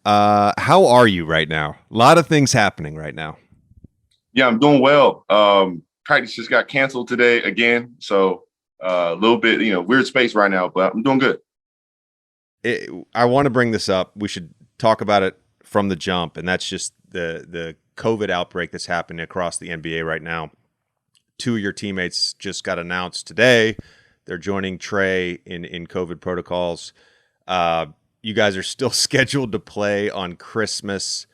How are you right now? A lot of things happening right now. Yeah, I'm doing well. Practice just got canceled today again, so a little bit, weird space right now, but I'm doing good. I want to bring this up. We should talk about it from the jump, and that's just the COVID outbreak that's happening across the NBA right now. Two of your teammates just got announced today. They're joining Trey in COVID protocols. You guys are still scheduled to play on Christmas.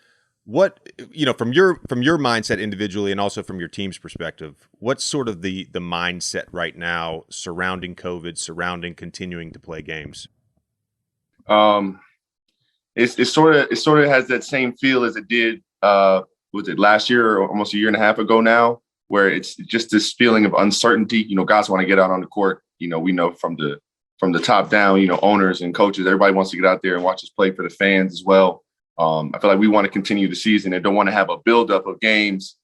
What, from your mindset individually and also from your team's perspective, what's sort of the mindset right now surrounding COVID, surrounding continuing to play games? It sort of has that same feel as it did was it last year or almost a year and a half ago now, where it's just this feeling of uncertainty. Guys want to get out on the court. We know from the top down, owners and coaches, everybody wants to get out there and watch us play for the fans as well. I feel like we want to continue the season and don't want to have a buildup of games,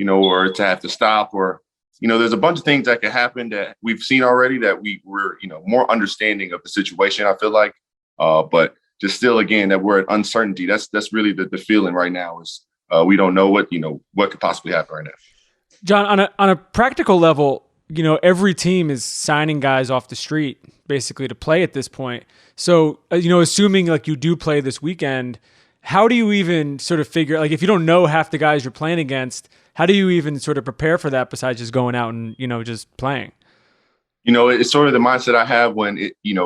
or to have to stop, or, there's a bunch of things that could happen that we've seen already that we're more understanding of the situation, I feel like. But just still, again, that we're at uncertainty. That's really the feeling right now is we don't know what could possibly happen right now. John, on a practical level, every team is signing guys off the street basically to play at this point. So, assuming like you do play this weekend, how do you even sort of figure, like if you don't know half the guys you're playing against, how do you even sort of prepare for that besides just going out and, just playing? It's sort of the mindset I have when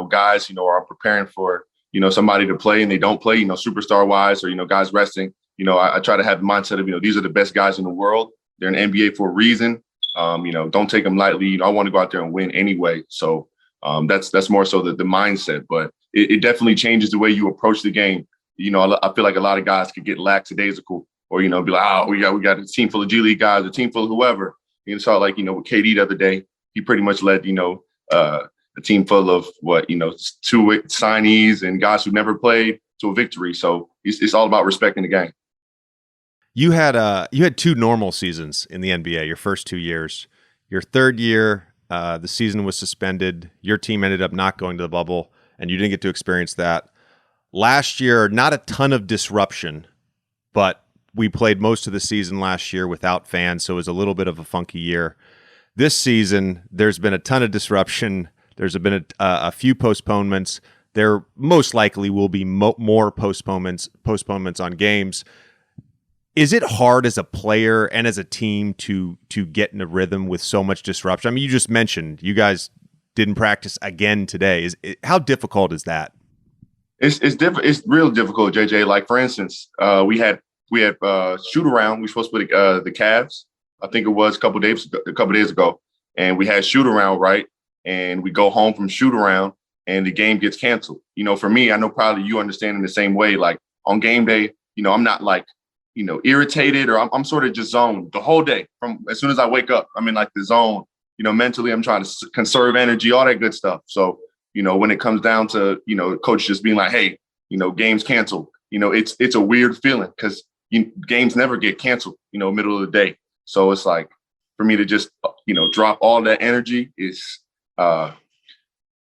guys, are preparing for, somebody to play and they don't play, superstar wise, or, guys resting. I try to have the mindset of, these are the best guys in the world. They're in the NBA for a reason. Don't take them lightly. I want to go out there and win anyway. So that's more so the mindset, but it definitely changes the way you approach the game. I feel like a lot of guys could get lackadaisical or, be like, oh, we got a team full of G League guys, a team full of whoever. Saw like, with KD the other day, he pretty much led, a team full of two signees and guys who never played to a victory. So it's all about respecting the game. You had two normal seasons in the NBA, your first 2 years. Your third year, the season was suspended. Your team ended up not going to the bubble, and you didn't get to experience that. Last year, not a ton of disruption, but we played most of the season last year without fans, so it was a little bit of a funky year. This season, there's been a ton of disruption. There's been a few postponements. There most likely will be more postponements on games. Is it hard as a player and as a team to get in a rhythm with so much disruption? I mean, you just mentioned you guys didn't practice again today. How difficult is that? It's real difficult, JJ. Like for instance, we had shoot around. We were supposed to play the Cavs. I think it was a couple days ago, and we had shoot around, right? And we go home from shoot around, and the game gets canceled. For me, I know probably you understand in the same way. Like on game day, I'm not like irritated or I'm sort of just zoned the whole day. From as soon as I wake up, I'm in like the zone. Mentally, I'm trying to conserve energy, all that good stuff. So when it comes down to coach just being like, hey, game's canceled. It's a weird feeling because games never get canceled. Middle of the day. So it's like for me to just, drop all that energy is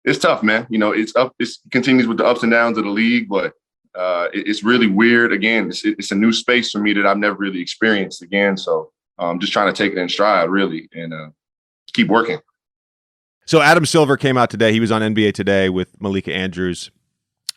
it's tough, man. It's up. It continues with the ups and downs of the league, but it's really weird. Again, it's a new space for me that I've never really experienced again. So I'm just trying to take it in stride, really, and keep working. So Adam Silver came out today. He was on NBA Today with Malika Andrews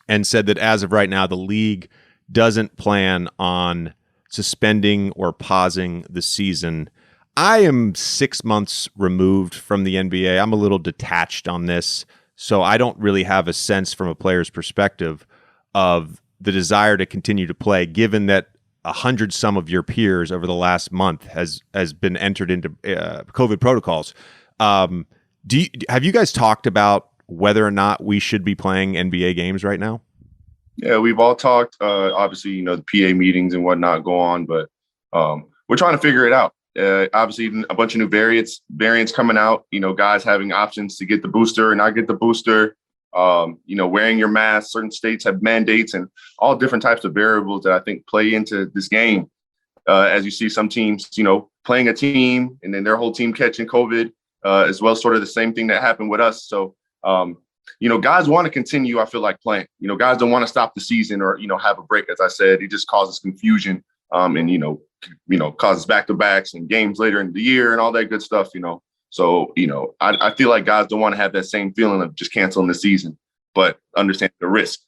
and said that as of right now, the league doesn't plan on suspending or pausing the season. I am 6 months removed from the NBA. I'm a little detached on this, so I don't really have a sense from a player's perspective of the desire to continue to play, given that 100 some of your peers over the last month has been entered into COVID protocols. Have you guys talked about whether or not we should be playing NBA games right now? Yeah, we've all talked. Obviously, the PA meetings and whatnot go on, but we're trying to figure it out. Obviously, a bunch of new variants coming out. Guys having options to get the booster or not get the booster. Wearing your mask. Certain states have mandates and all different types of variables that I think play into this game. As you see some teams, playing a team and then their whole team catching COVID, as well, sort of the same thing that happened with us. So guys want to continue, I feel like, playing. Guys don't want to stop the season or, have a break. As I said, it just causes confusion and, causes back-to-backs and games later in the year and all that good stuff, So, I feel like guys don't want to have that same feeling of just canceling the season, but understand the risk.